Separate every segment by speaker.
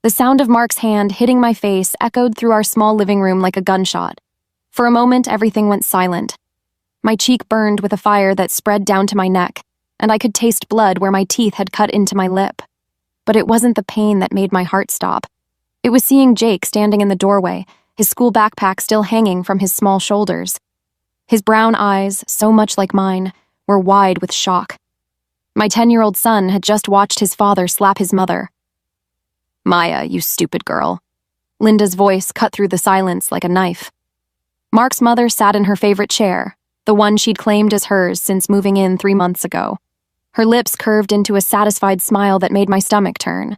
Speaker 1: The sound of Mark's hand hitting my face echoed through our small living room like a gunshot. For a moment, everything went silent. My cheek burned with a fire that spread down to my neck, and I could taste blood where my teeth had cut into my lip. But it wasn't the pain that made my heart stop. It was seeing Jake standing in the doorway, his school backpack still hanging from his small shoulders. His brown eyes, so much like mine, were wide with shock. My 10-year-old son had just watched his father slap his mother. "Maya, you stupid girl." Linda's voice cut through the silence like a knife. Mark's mother sat in her favorite chair, the one she'd claimed as hers since moving in 3 months ago. Her lips curved into a satisfied smile that made my stomach turn.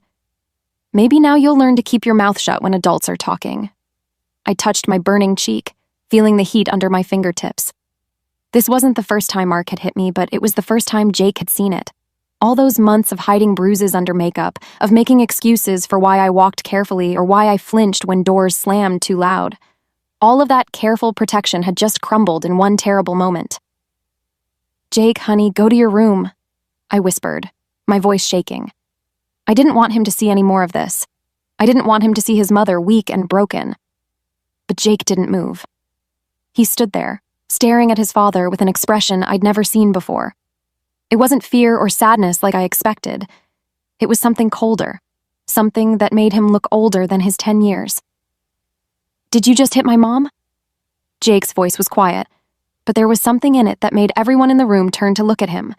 Speaker 1: "Maybe now you'll learn to keep your mouth shut when adults are talking." I touched my burning cheek, feeling the heat under my fingertips. This wasn't the first time Mark had hit me, but it was the first time Jake had seen it. All those months of hiding bruises under makeup, of making excuses for why I walked carefully or why I flinched when doors slammed too loud. All of that careful protection had just crumbled in one terrible moment. "Jake, honey, go to your room," I whispered, my voice shaking. I didn't want him to see any more of this. I didn't want him to see his mother weak and broken. But Jake didn't move. He stood there, staring at his father with an expression I'd never seen before. It wasn't fear or sadness like I expected. It was something colder, something that made him look older than his 10 years. "Did you just hit my mom?" Jake's voice was quiet, but there was something in it that made everyone in the room turn to look at him.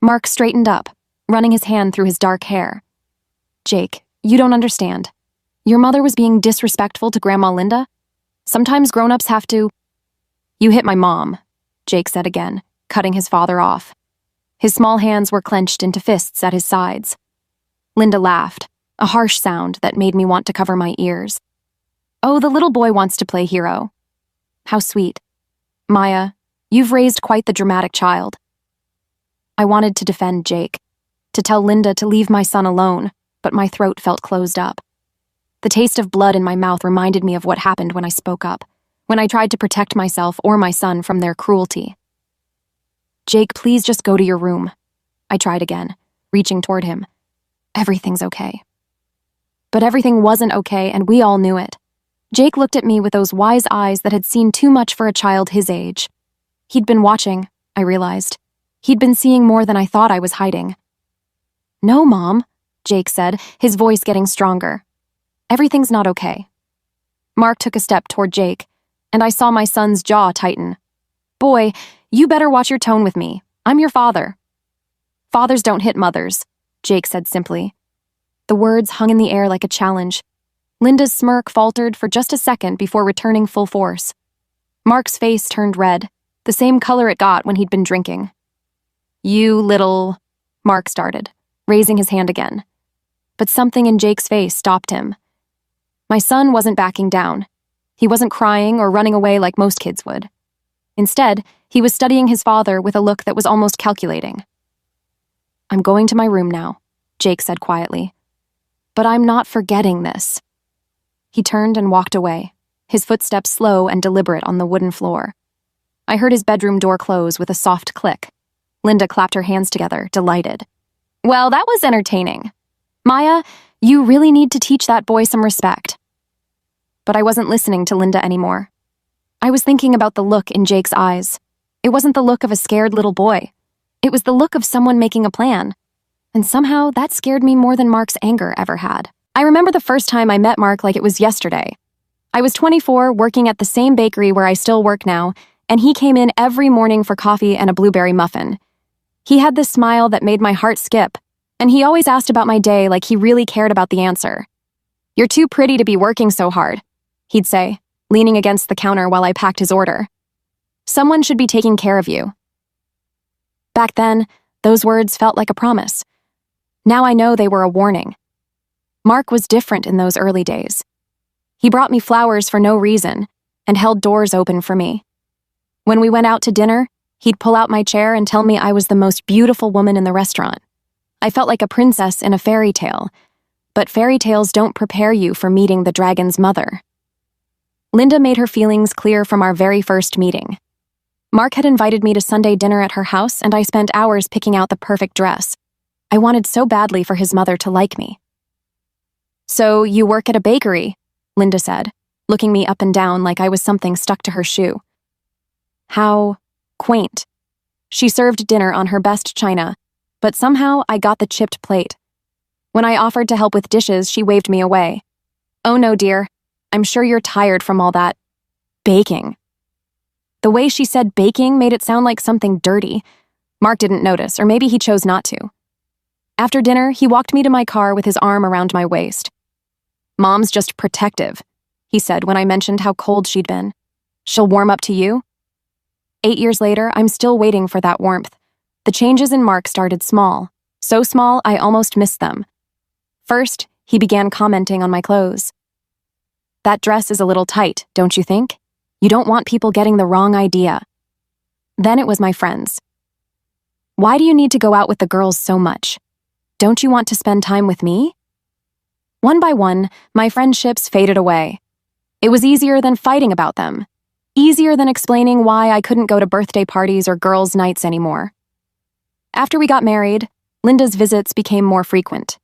Speaker 1: Mark straightened up, running his hand through his dark hair. "Jake, you don't understand. Your mother was being disrespectful to Grandma Linda. Sometimes grown-ups have to—" "You hit my mom," Jake said again, cutting his father off. His small hands were clenched into fists at his sides. Linda laughed, a harsh sound that made me want to cover my ears. "Oh, the little boy wants to play hero. How sweet. Maya, you've raised quite the dramatic child." I wanted to defend Jake, to tell Linda to leave my son alone, but my throat felt closed up. The taste of blood in my mouth reminded me of what happened when I spoke up, when I tried to protect myself or my son from their cruelty. "Jake, please just go to your room." I tried again, reaching toward him. "Everything's okay." But everything wasn't okay, and we all knew it. Jake looked at me with those wise eyes that had seen too much for a child his age. He'd been watching, I realized. He'd been seeing more than I thought I was hiding. "No, Mom," Jake said, his voice getting stronger. "Everything's not okay." Mark took a step toward Jake, and I saw my son's jaw tighten. "Boy, you better watch your tone with me. I'm your father." "Fathers don't hit mothers," Jake said simply. The words hung in the air like a challenge. Linda's smirk faltered for just a second before returning full force. Mark's face turned red, the same color it got when he'd been drinking. "You little—" Mark started, raising his hand again. But something in Jake's face stopped him. My son wasn't backing down. He wasn't crying or running away like most kids would. Instead, he was studying his father with a look that was almost calculating. "I'm going to my room now," Jake said quietly. "But I'm not forgetting this." He turned and walked away, his footsteps slow and deliberate on the wooden floor. I heard his bedroom door close with a soft click. Linda clapped her hands together, delighted. "Well, that was entertaining. Maya, you really need to teach that boy some respect." But I wasn't listening to Linda anymore. I was thinking about the look in Jake's eyes. It wasn't the look of a scared little boy. It was the look of someone making a plan. And somehow that scared me more than Mark's anger ever had. I remember the first time I met Mark like it was yesterday. I was 24, working at the same bakery where I still work now, and he came in every morning for coffee and a blueberry muffin. He had this smile that made my heart skip, and he always asked about my day like he really cared about the answer. "You're too pretty to be working so hard," he'd say, leaning against the counter while I packed his order. "Someone should be taking care of you." Back then, those words felt like a promise. Now I know they were a warning. Mark was different in those early days. He brought me flowers for no reason and held doors open for me. When we went out to dinner, he'd pull out my chair and tell me I was the most beautiful woman in the restaurant. I felt like a princess in a fairy tale, but fairy tales don't prepare you for meeting the dragon's mother. Linda made her feelings clear from our very first meeting. Mark had invited me to Sunday dinner at her house, and I spent hours picking out the perfect dress. I wanted so badly for his mother to like me. So you work at a bakery, Linda said, looking me up and down like I was something stuck to her shoe. How quaint. She served dinner on her best china, but somehow I got the chipped plate. When I offered to help with dishes, she waved me away. Oh no, dear. I'm sure you're tired from all that baking. The way she said baking made it sound like something dirty. Mark didn't notice, or maybe he chose not to. After dinner, he walked me to my car with his arm around my waist. Mom's just protective, he said when I mentioned how cold she'd been. She'll warm up to you? 8 years later, I'm still waiting for that warmth. The changes in Mark started small, so small I almost missed them. First, he began commenting on my clothes. That dress is a little tight, don't you think? You don't want people getting the wrong idea. Then it was my friends. Why do you need to go out with the girls so much? Don't you want to spend time with me? One by one, my friendships faded away. It was easier than fighting about them. Easier than explaining why I couldn't go to birthday parties or girls' nights anymore. After we got married, Linda's visits became more frequent.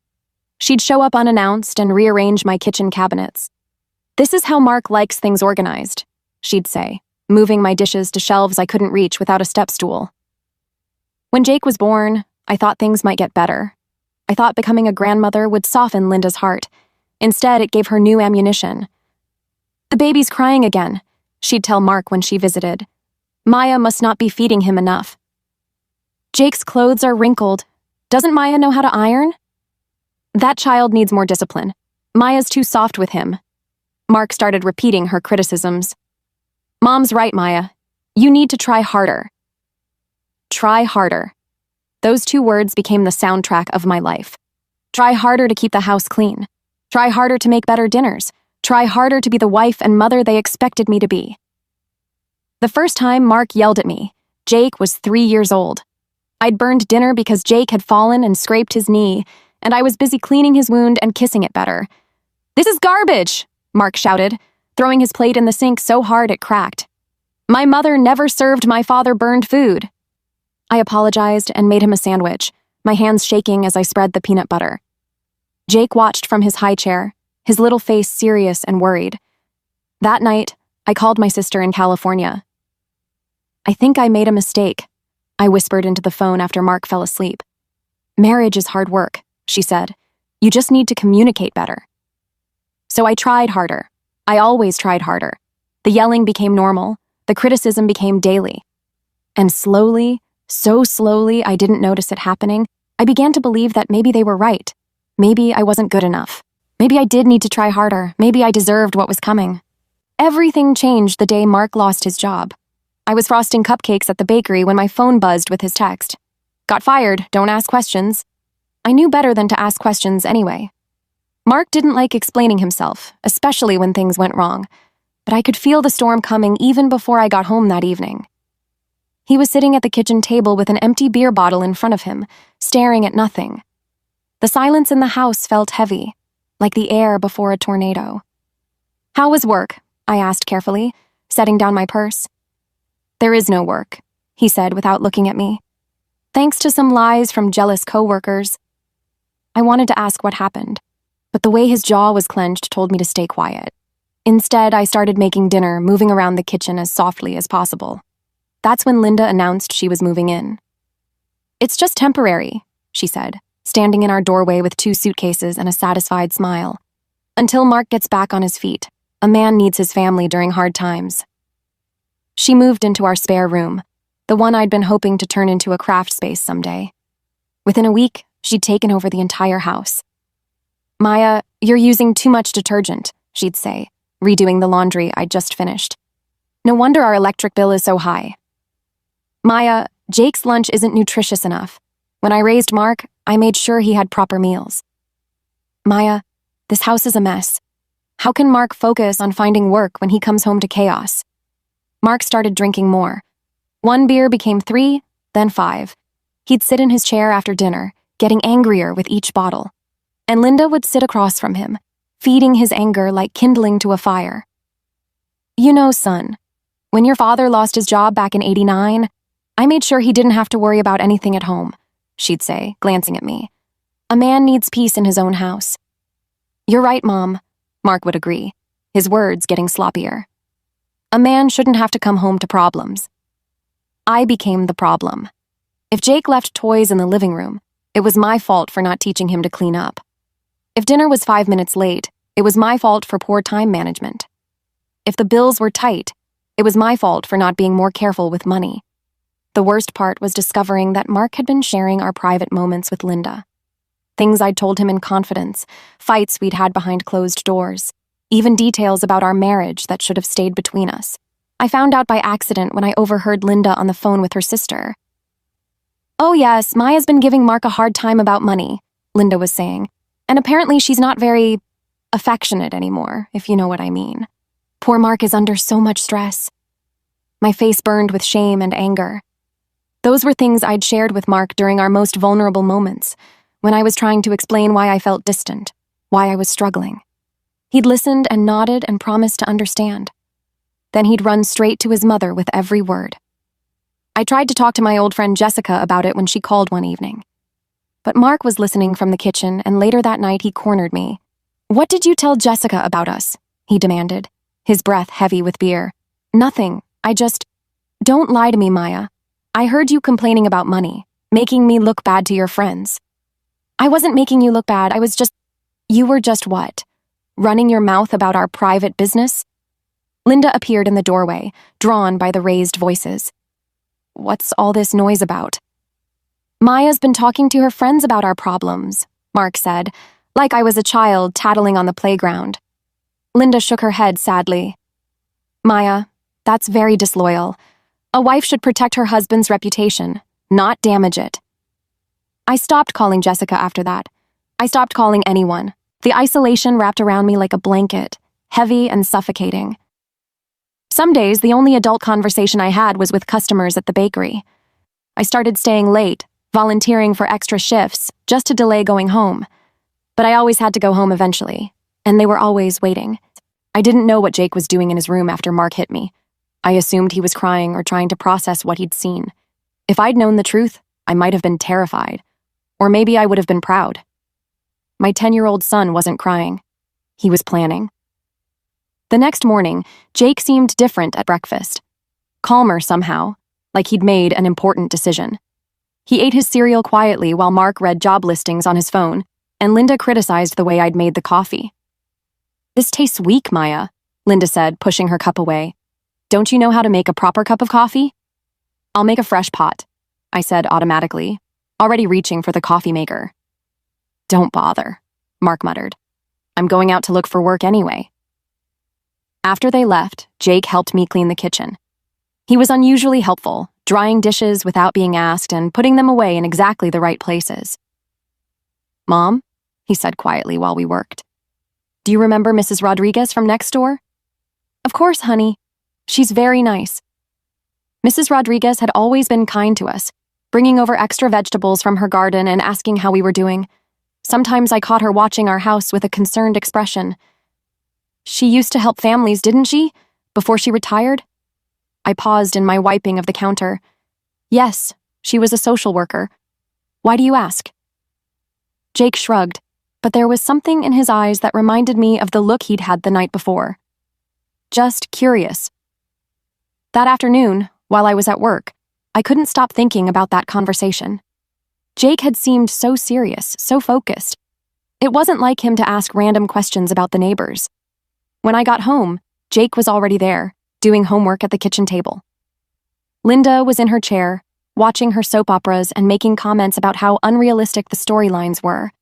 Speaker 1: She'd show up unannounced and rearrange my kitchen cabinets. This is how Mark likes things organized, she'd say, moving my dishes to shelves I couldn't reach without a step stool. When Jake was born, I thought things might get better. I thought becoming a grandmother would soften Linda's heart. Instead, it gave her new ammunition. The baby's crying again, she'd tell Mark when she visited. Maya must not be feeding him enough. Jake's clothes are wrinkled. Doesn't Maya know how to iron? That child needs more discipline. Maya's too soft with him. Mark started repeating her criticisms. Mom's right, Maya. You need to try harder. Try harder. Those 2 words became the soundtrack of my life. Try harder to keep the house clean. Try harder to make better dinners. Try harder to be the wife and mother they expected me to be. The first time Mark yelled at me, Jake was 3 years old. I'd burned dinner because Jake had fallen and scraped his knee, and I was busy cleaning his wound and kissing it better. This is garbage, Mark shouted, throwing his plate in the sink so hard it cracked. My mother never served my father burned food. I apologized and made him a sandwich, my hands shaking as I spread the peanut butter. Jake watched from his high chair, his little face serious and worried. That night, I called my sister in California. I think I made a mistake, I whispered into the phone after Mark fell asleep. Marriage is hard work, she said. You just need to communicate better. So I tried harder. I always tried harder. The yelling became normal. The criticism became daily. And slowly, so slowly I didn't notice it happening, I began to believe that maybe they were right. Maybe I wasn't good enough. Maybe I did need to try harder. Maybe I deserved what was coming. Everything changed the day Mark lost his job. I was frosting cupcakes at the bakery when my phone buzzed with his text. Got fired, don't ask questions. I knew better than to ask questions anyway. Mark didn't like explaining himself, especially when things went wrong, but I could feel the storm coming even before I got home that evening. He was sitting at the kitchen table with an empty beer bottle in front of him, staring at nothing. The silence in the house felt heavy, like the air before a tornado. How was work? I asked carefully, setting down my purse. There is no work, he said without looking at me. Thanks to some lies from jealous coworkers. I wanted to ask what happened, but the way his jaw was clenched told me to stay quiet. Instead, I started making dinner, moving around the kitchen as softly as possible. That's when Linda announced she was moving in. It's just temporary, she said, standing in our doorway with 2 suitcases and a satisfied smile. Until Mark gets back on his feet. A man needs his family during hard times. She moved into our spare room, the one I'd been hoping to turn into a craft space someday. Within a week, she'd taken over the entire house. Maya, you're using too much detergent, she'd say, redoing the laundry I'd just finished. No wonder our electric bill is so high. Maya, Jake's lunch isn't nutritious enough. When I raised Mark, I made sure he had proper meals. Maya, this house is a mess. How can Mark focus on finding work when he comes home to chaos? Mark started drinking more. 1 beer became 3, then 5. He'd sit in his chair after dinner, getting angrier with each bottle. And Linda would sit across from him, feeding his anger like kindling to a fire. You know, son, when your father lost his job back in '89, I made sure he didn't have to worry about anything at home, she'd say, glancing at me. A man needs peace in his own house. You're right, Mom, Mark would agree, his words getting sloppier. A man shouldn't have to come home to problems. I became the problem. If Jake left toys in the living room, it was my fault for not teaching him to clean up. If dinner was 5 minutes late, it was my fault for poor time management. If the bills were tight, it was my fault for not being more careful with money. The worst part was discovering that Mark had been sharing our private moments with Linda. Things I'd told him in confidence, fights we'd had behind closed doors, even details about our marriage that should have stayed between us. I found out by accident when I overheard Linda on the phone with her sister. "Oh yes, Maya's been giving Mark a hard time about money," Linda was saying, "and apparently she's not very affectionate anymore, if you know what I mean. Poor Mark is under so much stress." My face burned with shame and anger. Those were things I'd shared with Mark during our most vulnerable moments, when I was trying to explain why I felt distant, why I was struggling. He'd listened and nodded and promised to understand. Then he'd run straight to his mother with every word. I tried to talk to my old friend Jessica about it when she called one evening. But Mark was listening from the kitchen, and later that night he cornered me. "What did you tell Jessica about us?" he demanded, his breath heavy with beer. "Nothing. Don't lie to me, Maya. I heard you complaining about money, making me look bad to your friends." "I wasn't making you look bad, You were just what? Running your mouth about our private business?" Linda appeared in the doorway, drawn by the raised voices. "What's all this noise about?" "Maya's been talking to her friends about our problems," Mark said, like I was a child tattling on the playground. Linda shook her head sadly. "Maya, that's very disloyal. A wife should protect her husband's reputation, not damage it." I stopped calling Jessica after that. I stopped calling anyone. The isolation wrapped around me like a blanket, heavy and suffocating. Some days, the only adult conversation I had was with customers at the bakery. I started staying late, volunteering for extra shifts, just to delay going home. But I always had to go home eventually, and they were always waiting. I didn't know what Jake was doing in his room after Mark hit me. I assumed he was crying or trying to process what he'd seen. If I'd known the truth, I might have been terrified. Or maybe I would have been proud. My 10-year-old son wasn't crying. He was planning. The next morning, Jake seemed different at breakfast. Calmer somehow, like he'd made an important decision. He ate his cereal quietly while Mark read job listings on his phone, and Linda criticized the way I'd made the coffee. "This tastes weak, Maya," Linda said, pushing her cup away. "Don't you know how to make a proper cup of coffee?" "I'll make a fresh pot," I said automatically, already reaching for the coffee maker. "Don't bother," Mark muttered. "I'm going out to look for work anyway." After they left, Jake helped me clean the kitchen. He was unusually helpful, drying dishes without being asked and putting them away in exactly the right places. "Mom," he said quietly while we worked, "do you remember Mrs. Rodriguez from next door?" "Of course, honey. She's very nice." Mrs. Rodriguez had always been kind to us, bringing over extra vegetables from her garden and asking how we were doing. Sometimes I caught her watching our house with a concerned expression. "She used to help families, didn't she? Before she retired?" I paused in my wiping of the counter. "Yes, she was a social worker. Why do you ask?" Jake shrugged, but there was something in his eyes that reminded me of the look he'd had the night before. Just curious. That afternoon, while I was at work, I couldn't stop thinking about that conversation. Jake had seemed so serious, so focused. It wasn't like him to ask random questions about the neighbors. When I got home, Jake was already there, doing homework at the kitchen table. Linda was in her chair, watching her soap operas and making comments about how unrealistic the storylines were.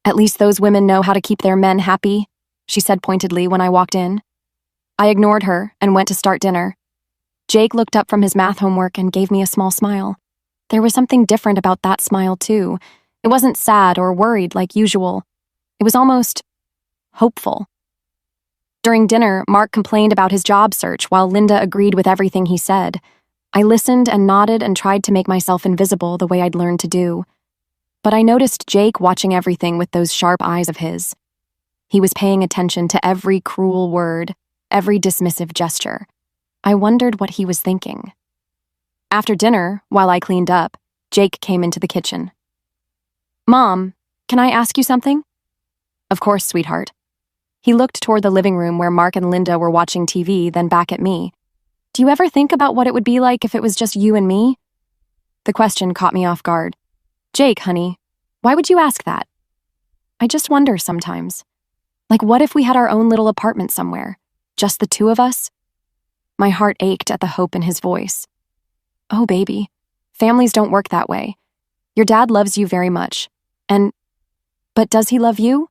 Speaker 1: "At least those women know how to keep their men happy," she said pointedly when I walked in. I ignored her and went to start dinner. Jake looked up from his math homework and gave me a small smile. There was something different about that smile, too. It wasn't sad or worried like usual. It was almost hopeful. During dinner, Mark complained about his job search while Linda agreed with everything he said. I listened and nodded and tried to make myself invisible the way I'd learned to do. But I noticed Jake watching everything with those sharp eyes of his. He was paying attention to every cruel word, every dismissive gesture. I wondered what he was thinking. After dinner, while I cleaned up, Jake came into the kitchen. "Mom, can I ask you something?" "Of course, sweetheart." He looked toward the living room where Mark and Linda were watching TV, then back at me. Do you ever think about what it would be like if it was just you and me? The question caught me off guard. Jake, honey, why would you ask that? I just wonder sometimes. Like, what if we had our own little apartment somewhere? Just the two of us? My heart ached at the hope in his voice. Oh, baby, families don't work that way. Your dad loves you very much. But does he love you?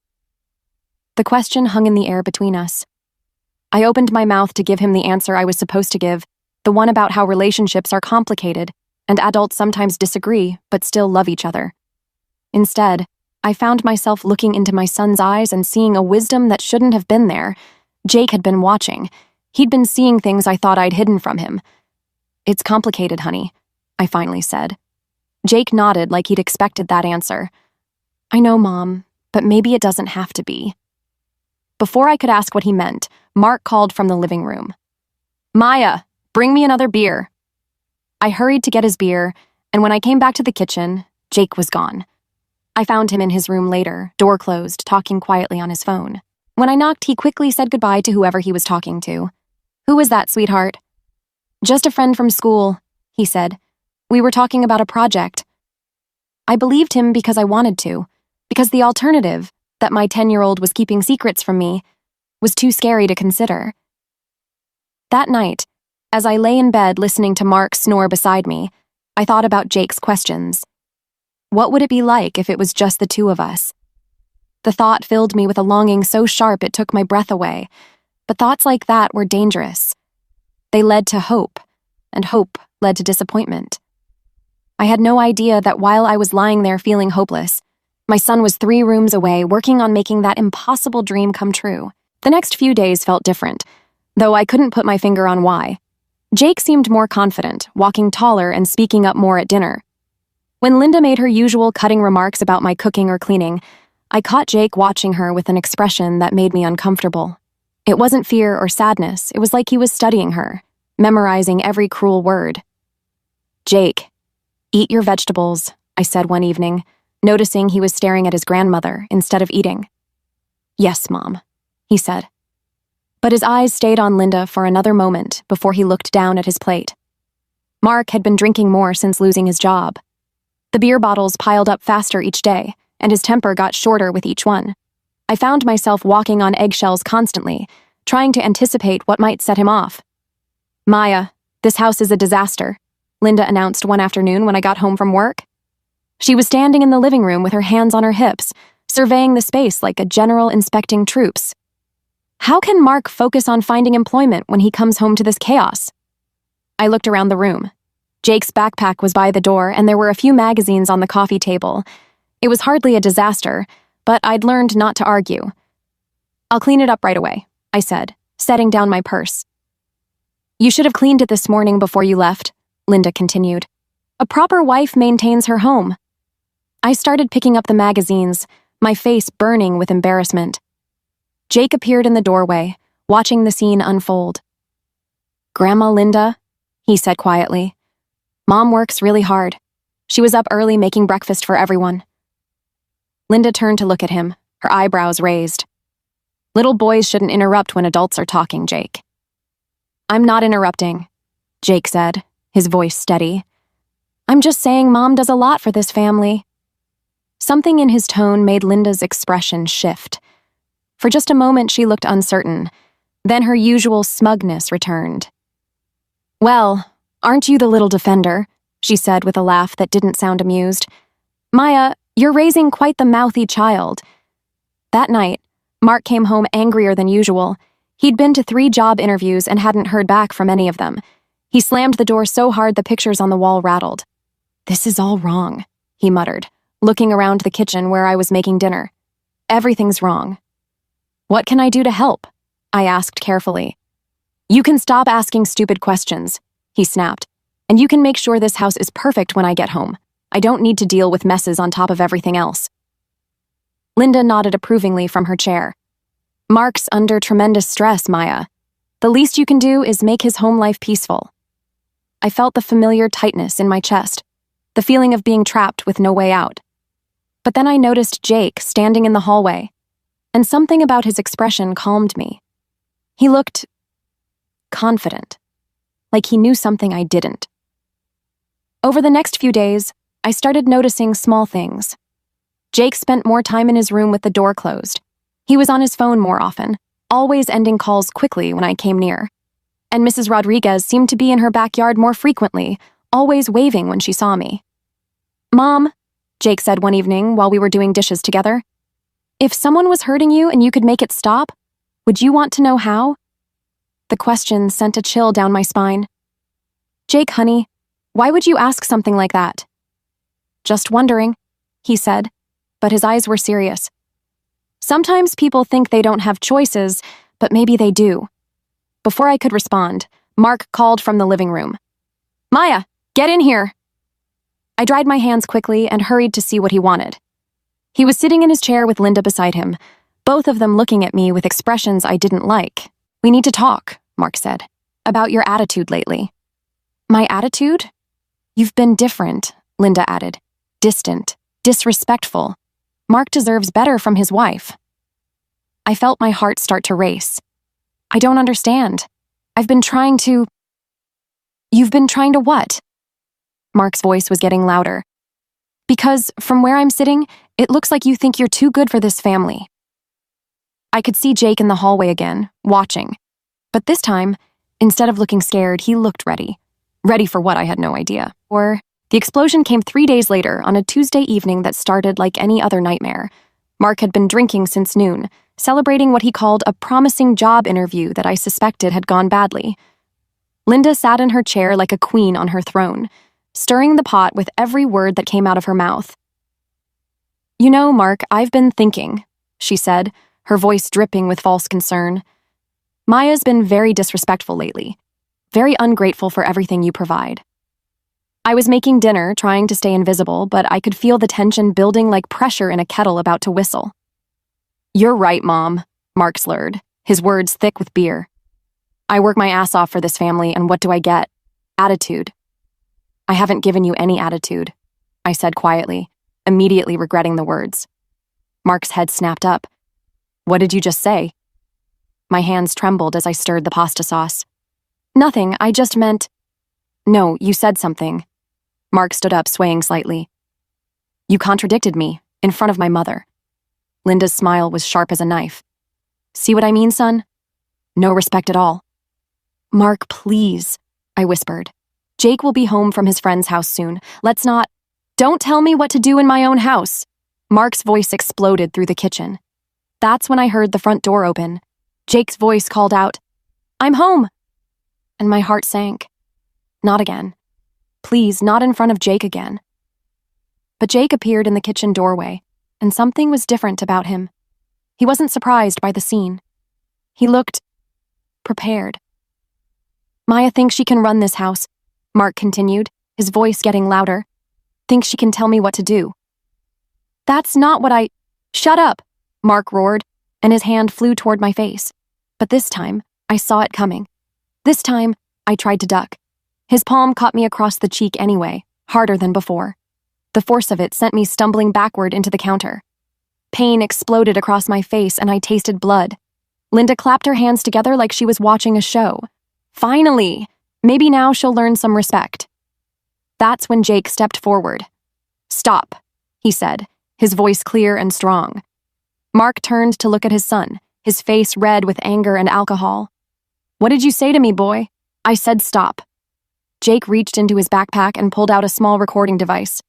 Speaker 1: The question hung in the air between us. I opened my mouth to give him the answer I was supposed to give, the one about how relationships are complicated, and adults sometimes disagree, but still love each other. Instead, I found myself looking into my son's eyes and seeing a wisdom that shouldn't have been there. Jake had been watching. He'd been seeing things I thought I'd hidden from him. It's complicated, honey, I finally said. Jake nodded like he'd expected that answer. I know, Mom, but maybe it doesn't have to be. Before I could ask what he meant, Mark called from the living room. Maya, bring me another beer. I hurried to get his beer, and when I came back to the kitchen, Jake was gone. I found him in his room later, door closed, talking quietly on his phone. When I knocked, he quickly said goodbye to whoever he was talking to. Who was that, sweetheart? Just a friend from school, he said. We were talking about a project. I believed him because I wanted to, because the alternative, that my 10-year-old was keeping secrets from me, was too scary to consider. That night, as I lay in bed listening to Mark snore beside me, I thought about Jake's questions. What would it be like if it was just the two of us? The thought filled me with a longing so sharp it took my breath away, but thoughts like that were dangerous. They led to hope, and hope led to disappointment. I had no idea that while I was lying there feeling hopeless, my son was 3 rooms away working on making that impossible dream come true. The next few days felt different, though I couldn't put my finger on why. Jake seemed more confident, walking taller and speaking up more at dinner. When Linda made her usual cutting remarks about my cooking or cleaning, I caught Jake watching her with an expression that made me uncomfortable. It wasn't fear or sadness, it was like he was studying her, memorizing every cruel word. Jake, eat your vegetables, I said one evening, noticing he was staring at his grandmother instead of eating. Yes, Mom, he said. But his eyes stayed on Linda for another moment before he looked down at his plate. Mark had been drinking more since losing his job. The beer bottles piled up faster each day, and his temper got shorter with each one. I found myself walking on eggshells constantly, trying to anticipate what might set him off. Maya, this house is a disaster, Linda announced one afternoon when I got home from work. She was standing in the living room with her hands on her hips, surveying the space like a general inspecting troops. How can Mark focus on finding employment when he comes home to this chaos? I looked around the room. Jake's backpack was by the door, and there were a few magazines on the coffee table. It was hardly a disaster, but I'd learned not to argue. I'll clean it up right away, I said, setting down my purse. You should have cleaned it this morning before you left, Linda continued. A proper wife maintains her home. I started picking up the magazines, my face burning with embarrassment. Jake appeared in the doorway, watching the scene unfold. Grandma Linda, he said quietly. Mom works really hard. She was up early making breakfast for everyone. Linda turned to look at him, her eyebrows raised. Little boys shouldn't interrupt when adults are talking, Jake. I'm not interrupting, Jake said, his voice steady. I'm just saying Mom does a lot for this family. Something in his tone made Linda's expression shift. For just a moment she looked uncertain, then her usual smugness returned. Well, aren't you the little defender? She said with a laugh that didn't sound amused. Maya, you're raising quite the mouthy child. That night, Mark came home angrier than usual. He'd been to 3 job interviews and hadn't heard back from any of them. He slammed the door so hard the pictures on the wall rattled. This is all wrong, he muttered, looking around the kitchen where I was making dinner. Everything's wrong. What can I do to help? I asked carefully. You can stop asking stupid questions, he snapped, and you can make sure this house is perfect when I get home. I don't need to deal with messes on top of everything else. Linda nodded approvingly from her chair. Mark's under tremendous stress, Maya. The least you can do is make his home life peaceful. I felt the familiar tightness in my chest, the feeling of being trapped with no way out. But then I noticed Jake standing in the hallway, and something about his expression calmed me. He looked confident, like he knew something I didn't. Over the next few days, I started noticing small things. Jake spent more time in his room with the door closed. He was on his phone more often, always ending calls quickly when I came near. And Mrs. Rodriguez seemed to be in her backyard more frequently, always waving when she saw me. "Mom," Jake said one evening while we were doing dishes together, "if someone was hurting you and you could make it stop, would you want to know how?" The question sent a chill down my spine. "Jake, honey, why would you ask something like that?" "Just wondering," he said, but his eyes were serious. "Sometimes people think they don't have choices, but maybe they do." Before I could respond, Mark called from the living room. "Maya, get in here!" I dried my hands quickly and hurried to see what he wanted. He was sitting in his chair with Linda beside him, both of them looking at me with expressions I didn't like. "We need to talk," Mark said, "about your attitude lately." "My attitude?" "You've been different," Linda added. "Distant, disrespectful. Mark deserves better from his wife." I felt my heart start to race. "I don't understand. I've been trying to—" "You've been trying to what?" Mark's voice was getting louder. "Because, from where I'm sitting, it looks like you think you're too good for this family." I could see Jake in the hallway again, watching. But this time, instead of looking scared, he looked ready. Ready for what, I had no idea. The explosion came 3 days later on a Tuesday evening that started like any other nightmare. Mark had been drinking since noon, celebrating what he called a promising job interview that I suspected had gone badly. Linda sat in her chair like a queen on her throne, stirring the pot with every word that came out of her mouth. "You know, Mark, I've been thinking," she said, her voice dripping with false concern. "Maya's been very disrespectful lately, very ungrateful for everything you provide." I was making dinner, trying to stay invisible, but I could feel the tension building like pressure in a kettle about to whistle. "You're right, Mom," Mark slurred, his words thick with beer. "I work my ass off for this family, and what do I get? Attitude." "I haven't given you any attitude," I said quietly, immediately regretting the words. Mark's head snapped up. "What did you just say?" My hands trembled as I stirred the pasta sauce. "Nothing, I just meant—" "No, you said something." Mark stood up, swaying slightly. "You contradicted me, in front of my mother." Linda's smile was sharp as a knife. "See what I mean, son? No respect at all." "Mark, please," I whispered. "Jake will be home from his friend's house soon. Let's not—" "Don't tell me what to do in my own house!" Mark's voice exploded through the kitchen. That's when I heard the front door open. Jake's voice called out, "I'm home!" And my heart sank. Not again. Please, not in front of Jake again. But Jake appeared in the kitchen doorway, and something was different about him. He wasn't surprised by the scene. He looked prepared. "Maya thinks she can run this house," Mark continued, his voice getting louder. "Thinks she can tell me what to do." "That's not what I—" "Shut up!" Mark roared, and his hand flew toward my face. But this time, I saw it coming. This time, I tried to duck. His palm caught me across the cheek anyway, harder than before. The force of it sent me stumbling backward into the counter. Pain exploded across my face and I tasted blood. Linda clapped her hands together like she was watching a show. Finally! Maybe now she'll learn some respect. That's when Jake stepped forward. "Stop," he said, his voice clear and strong. Mark turned to look at his son, his face red with anger and alcohol. "What did you say to me, boy?" I said stop. Jake reached into his backpack and pulled out a small recording device.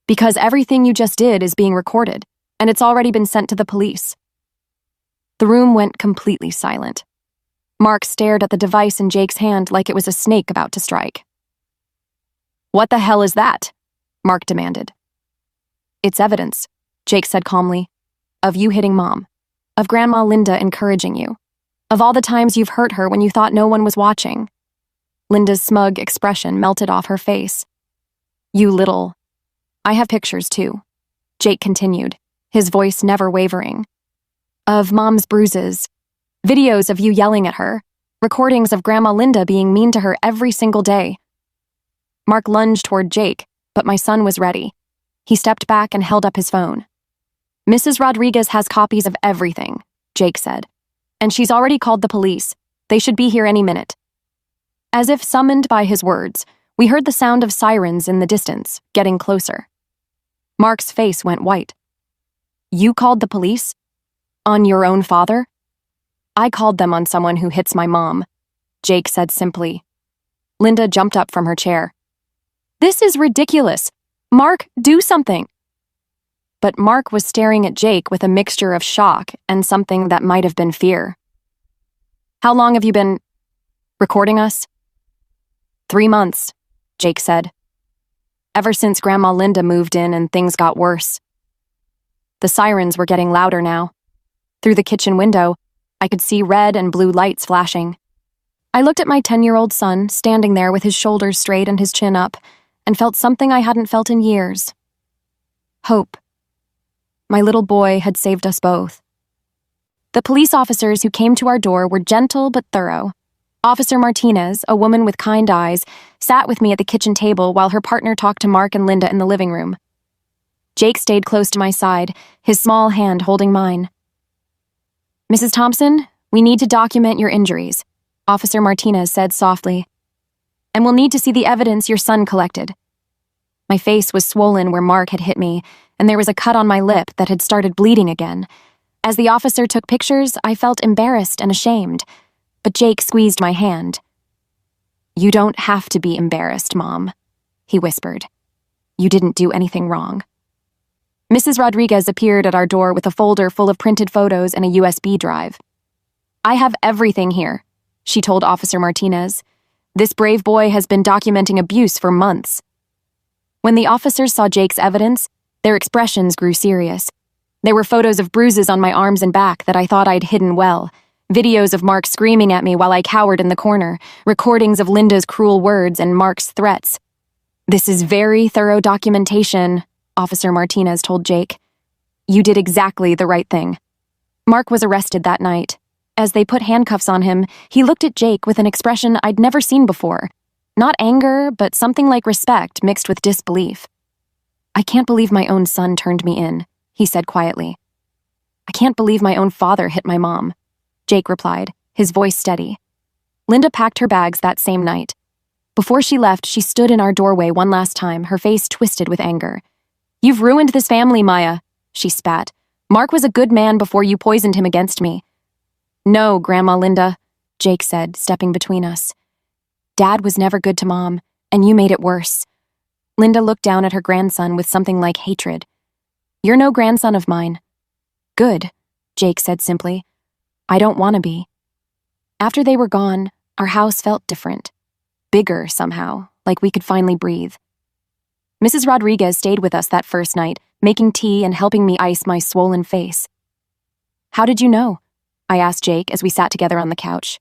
Speaker 1: "Because everything you just did is being recorded, and it's already been sent to the police." The room went completely silent. Mark stared at the device in Jake's hand like it was a snake about to strike. "What the hell is that?" Mark demanded. "It's evidence," Jake said calmly, "of you hitting Mom, of Grandma Linda encouraging you, of all the times you've hurt her when you thought no one was watching." Linda's smug expression melted off her face. "You little—" "I have pictures too," Jake continued, his voice never wavering. "Of Mom's bruises, videos of you yelling at her, recordings of Grandma Linda being mean to her every single day." Mark lunged toward Jake, but my son was ready. He stepped back and held up his phone. "Mrs. Rodriguez has copies of everything," Jake said. And she's already called the police. They should be here any minute. As if summoned by his words, we heard the sound of sirens in the distance, getting closer. Mark's face went white. You called the police? On your own father? I called them on someone who hits my mom, Jake said simply. Linda jumped up from her chair. This is ridiculous. Mark, do something. But Mark was staring at Jake with a mixture of shock and something that might have been fear. How long have you been recording us? 3 months, Jake said. Ever since Grandma Linda moved in and things got worse. The sirens were getting louder now. Through the kitchen window, I could see red and blue lights flashing. I looked at my 10-year-old son standing there with his shoulders straight and his chin up, and felt something I hadn't felt in years. Hope. My little boy had saved us both. The police officers who came to our door were gentle but thorough. Officer Martinez, a woman with kind eyes, sat with me at the kitchen table while her partner talked to Mark and Linda in the living room. Jake stayed close to my side, his small hand holding mine. Mrs. Thompson, we need to document your injuries, Officer Martinez said softly. And we'll need to see the evidence your son collected. My face was swollen where Mark had hit me, and there was a cut on my lip that had started bleeding again. As the officer took pictures, I felt embarrassed and ashamed, but Jake squeezed my hand. You don't have to be embarrassed, Mom, he whispered. You didn't do anything wrong. Mrs. Rodriguez appeared at our door with a folder full of printed photos and a USB drive. I have everything here, she told Officer Martinez. This brave boy has been documenting abuse for months. When the officers saw Jake's evidence, their expressions grew serious. There were photos of bruises on my arms and back that I thought I'd hidden well, videos of Mark screaming at me while I cowered in the corner, recordings of Linda's cruel words and Mark's threats. This is very thorough documentation, Officer Martinez told Jake. You did exactly the right thing. Mark was arrested that night. As they put handcuffs on him, he looked at Jake with an expression I'd never seen before. Not anger, but something like respect mixed with disbelief. I can't believe my own son turned me in, he said quietly. I can't believe my own father hit my mom, Jake replied, his voice steady. Linda packed her bags that same night. Before she left, she stood in our doorway one last time, her face twisted with anger. You've ruined this family, Maya, she spat. Mark was a good man before you poisoned him against me. No, Grandma Linda, Jake said, stepping between us. Dad was never good to Mom, and you made it worse. Linda looked down at her grandson with something like hatred. You're no grandson of mine. Good, Jake said simply. I don't want to be. After they were gone, our house felt different. Bigger, somehow, like we could finally breathe. Mrs. Rodriguez stayed with us that first night, making tea and helping me ice my swollen face. How did you know? I asked Jake as we sat together on the couch.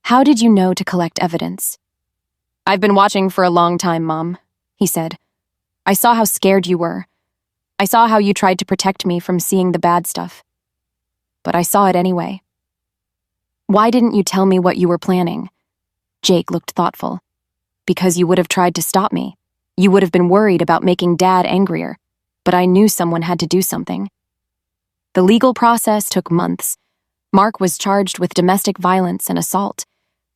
Speaker 1: How did you know to collect evidence? I've been watching for a long time, Mom, he said. I saw how scared you were. I saw how you tried to protect me from seeing the bad stuff. But I saw it anyway. Why didn't you tell me what you were planning? Jake looked thoughtful. Because you would have tried to stop me. You would have been worried about making Dad angrier, but I knew someone had to do something. The legal process took months. Mark was charged with domestic violence and assault.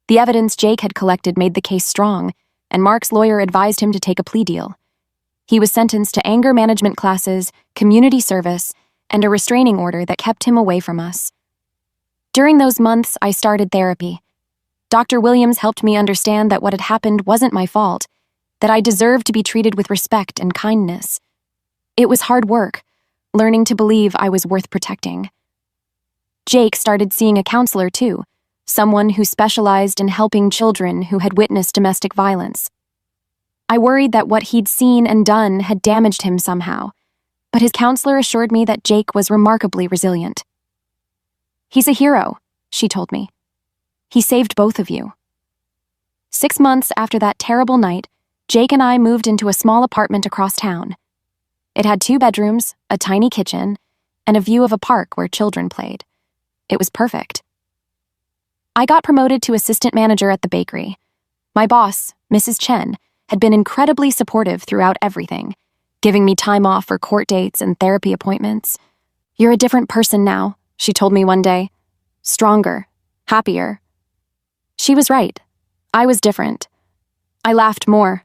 Speaker 1: The evidence Jake had collected made the case strong, and Mark's lawyer advised him to take a plea deal. He was sentenced to anger management classes, community service, and a restraining order that kept him away from us. During those months, I started therapy. Dr. Williams helped me understand that what had happened wasn't my fault, that I deserved to be treated with respect and kindness. It was hard work, learning to believe I was worth protecting. Jake started seeing a counselor too, someone who specialized in helping children who had witnessed domestic violence. I worried that what he'd seen and done had damaged him somehow, but his counselor assured me that Jake was remarkably resilient. He's a hero, she told me. He saved both of you. 6 months after that terrible night, Jake and I moved into a small apartment across town. It had 2 bedrooms, a tiny kitchen, and a view of a park where children played. It was perfect. I got promoted to assistant manager at the bakery. My boss, Mrs. Chen, had been incredibly supportive throughout everything, giving me time off for court dates and therapy appointments. You're a different person now, she told me one day. Stronger, happier. She was right. I was different. I laughed more.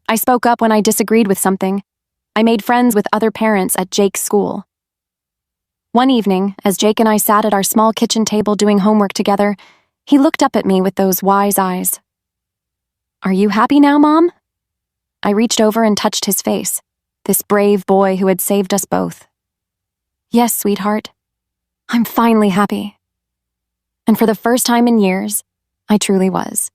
Speaker 1: I spoke up when I disagreed with something. I made friends with other parents at Jake's school. One evening, as Jake and I sat at our small kitchen table doing homework together, he looked up at me with those wise eyes. "Are you happy now, Mom?" I reached over and touched his face, this brave boy who had saved us both. "Yes, sweetheart. I'm finally happy." And for the first time in years, I truly was.